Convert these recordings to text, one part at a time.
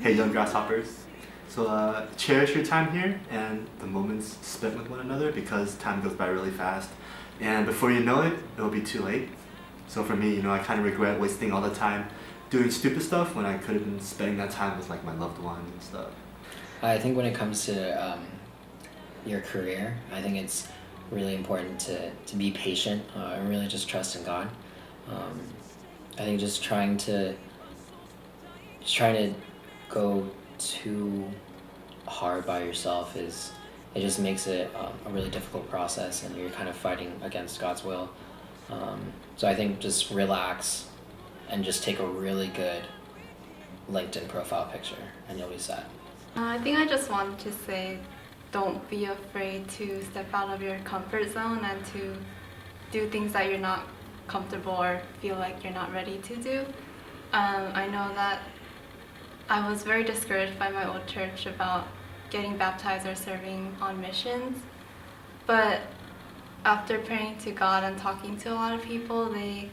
Hey, young grasshoppers. So cherish your time here and the moments spent with one another, because time goes by really fast. And before you know it, it'll be too late. So for me, I kind of regret wasting all the time doing stupid stuff when I could have been spending that time with like my loved one and stuff. I think when it comes to your career, I think it's really important to be patient and really just trust in God. I think just trying to go too hard by yourself it just makes it a really difficult process, and you're kind of fighting against God's will. So I think just relax and just take a really good LinkedIn profile picture and you'll be set. I think I just wanted to say, don't be afraid to step out of your comfort zone and to do things that you're not comfortable or feel like you're not ready to do. I know that I was very discouraged by my old church about getting baptized or serving on missions, but after praying to God and talking to a lot of people, they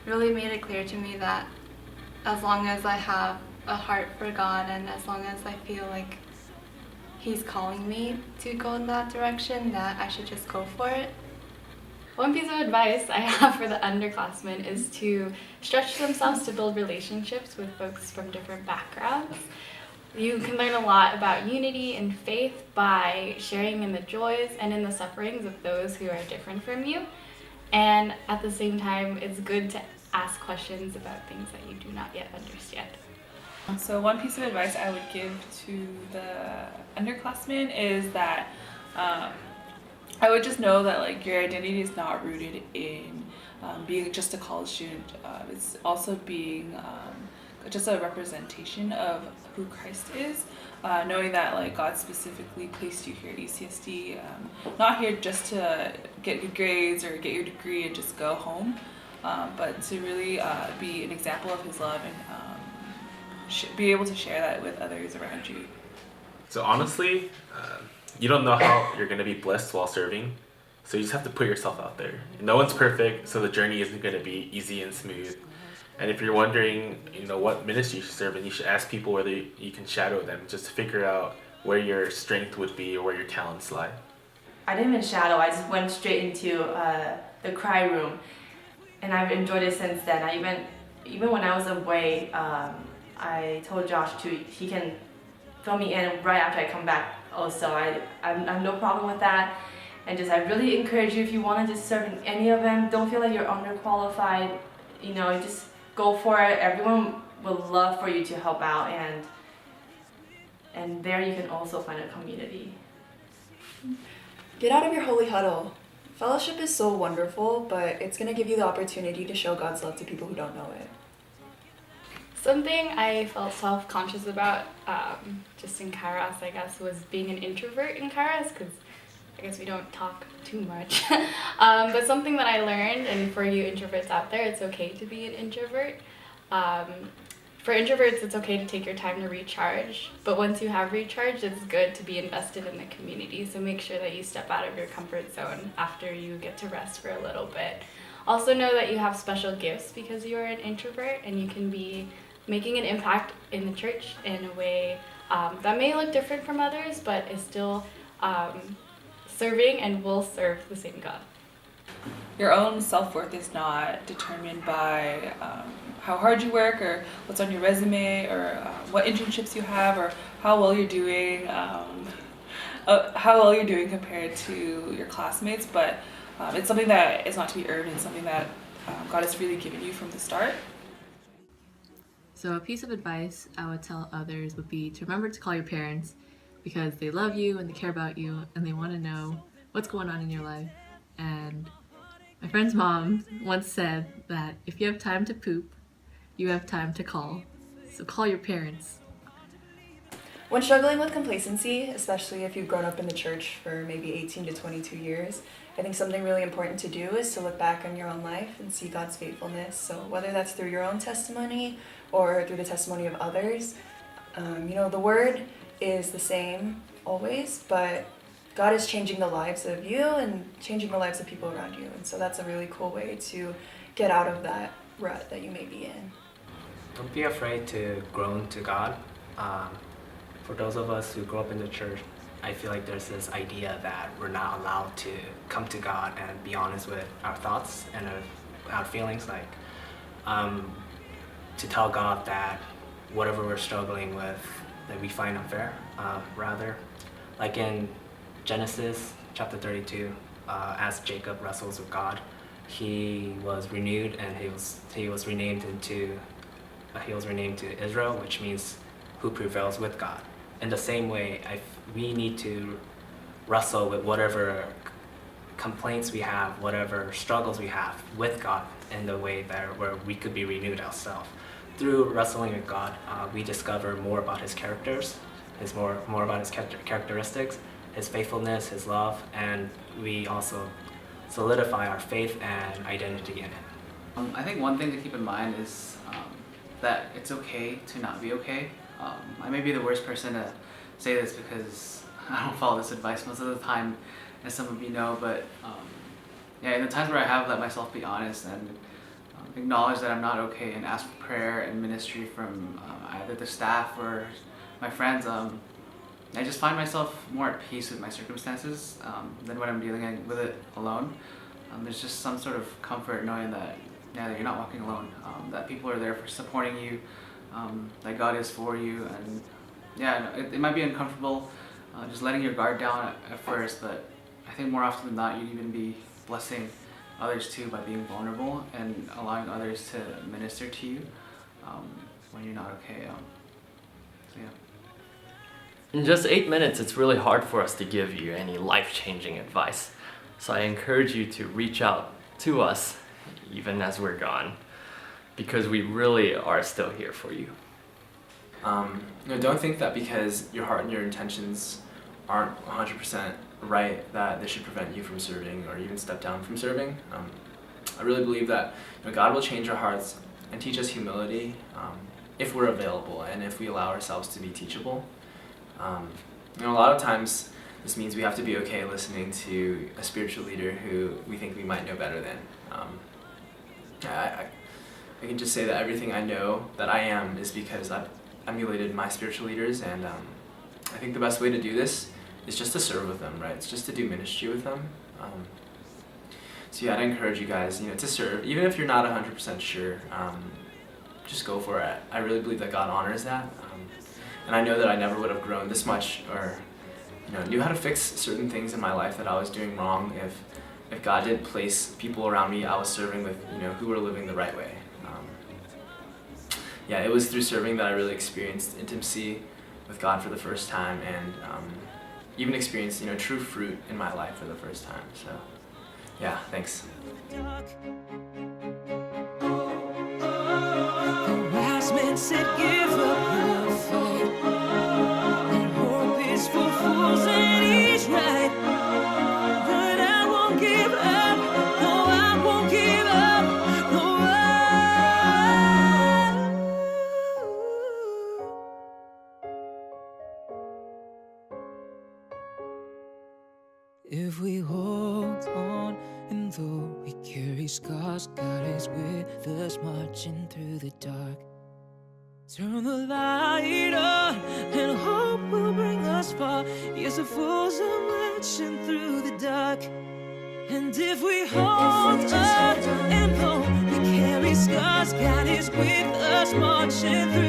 really made it clear to me that as long as I have a heart for God and as long as I feel like He's calling me to go in that direction, that I should just go for it. One piece of advice I have for the underclassmen is to stretch themselves to build relationships with folks from different backgrounds. You can learn a lot about unity and faith by sharing in the joys and in the sufferings of those who are different from you. And at the same time, it's good to ask questions about things that you do not yet understand. So one piece of advice I would give to the underclassmen is that I would just know that like your identity is not rooted in being just a college student. It's also being just a representation of who Christ is, knowing that like God specifically placed you here at UCSD, not here just to get good grades or get your degree and just go home, but to really be an example of His love and be able to share that with others around you. So honestly, you don't know how you're going to be blessed while serving, so you just have to put yourself out there. No one's perfect, so the journey isn't going to be easy and smooth. And if you're wondering, what ministry you should serve in, you should ask people whether you can shadow them, just to figure out where your strength would be or where your talents lie. I didn't even shadow, I just went straight into the cry room, and I've enjoyed it since then. Even when I was away, I told Josh he can fill me in right after I come back also. I have no problem with that. And I really encourage you, if you want to just serve in any of them, don't feel like you're underqualified. Just go for it. Everyone would love for you to help out, and there you can also find a community. Get out of your holy huddle. Fellowship is so wonderful, but it's going to give you the opportunity to show God's love to people who don't know it. Something I felt self-conscious about just in Kairos, I guess, was being an introvert in Kairos, because I guess we don't talk too much. But something that I learned, and for you introverts out there, it's okay to be an introvert. For introverts, it's okay to take your time to recharge, but once you have recharged, it's good to be invested in the community, so make sure that you step out of your comfort zone after you get to rest for a little bit. Also know that you have special gifts because you are an introvert, and you can be making an impact in the church in a way that may look different from others, but is still serving and will serve the same God. Your own self-worth is not determined by how hard you work or what's on your resume or what internships you have or how well you're doing compared to your classmates, but it's something that is not to be earned and something that God has really given you from the start. So a piece of advice I would tell others would be to remember to call your parents, because they love you and they care about you and they want to know what's going on in your life. And my friend's mom once said that if you have time to poop, you have time to call. So call your parents. When struggling with complacency, especially if you've grown up in the church for maybe 18 to 22 years, I think something really important to do is to look back on your own life and see God's faithfulness. So whether that's through your own testimony or through the testimony of others, the word is the same always, but God is changing the lives of you and changing the lives of people around you. And so that's a really cool way to get out of that rut that you may be in. Don't be afraid to grow into God. For those of us who grew up in the church, I feel like there's this idea that we're not allowed to come to God and be honest with our thoughts and our feelings, like to tell God that whatever we're struggling with that we find unfair. Rather, like in Genesis chapter 32, as Jacob wrestles with God, he was renewed and he was renamed to Israel, which means who prevails with God. In the same way, we need to wrestle with whatever complaints we have, whatever struggles we have with God in the way where we could be renewed ourselves. Through wrestling with God, we discover more about His characters, more about His characteristics, His faithfulness, His love, and we also solidify our faith and identity in Him. I think one thing to keep in mind is that it's okay to not be okay. I may be the worst person to say this because I don't follow this advice most of the time, as some of you know, but in the times where I have let myself be honest and acknowledge that I'm not okay and ask for prayer and ministry from either the staff or my friends, I just find myself more at peace with my circumstances than when I'm dealing with it alone. There's just some sort of comfort knowing that you're not walking alone, that people are there for supporting you, that God is for you, and it might be uncomfortable just letting your guard down at first, but I think more often than not you'd even be blessing others too by being vulnerable and allowing others to minister to you when you're not okay. In just 8 minutes, it's really hard for us to give you any life-changing advice. So I encourage you to reach out to us even as we're gone, because we really are still here for you. Don't think that because your heart and your intentions aren't 100% right that this should prevent you from serving or even step down from serving. I really believe that God will change our hearts and teach us humility if we're available and if we allow ourselves to be teachable. A lot of times this means we have to be okay listening to a spiritual leader who we think we might know better than. I can just say that everything I know that I am is because I've emulated my spiritual leaders, and I think the best way to do this is just to serve with them, right? It's just to do ministry with them. I'd encourage you guys, to serve, even if you're not 100% sure. Just go for it. I really believe that God honors that, and I know that I never would have grown this much or knew how to fix certain things in my life that I was doing wrong if God didn't place people around me I was serving with, who were living the right way. It was through serving that I really experienced intimacy with God for the first time, and even experienced, true fruit in my life for the first time. So, thanks. The wise men said, give up your fight, and hope is for fools, and he's right. But I won't give up, no, I won't give up, no, if we hold on, and though we carry scars, God is with us, marching through the dark. Turn the light on, and hope will bring us far. Yes, the fools are marching through the dark. And if we hold on, and though we carry scars, God is with us, marching through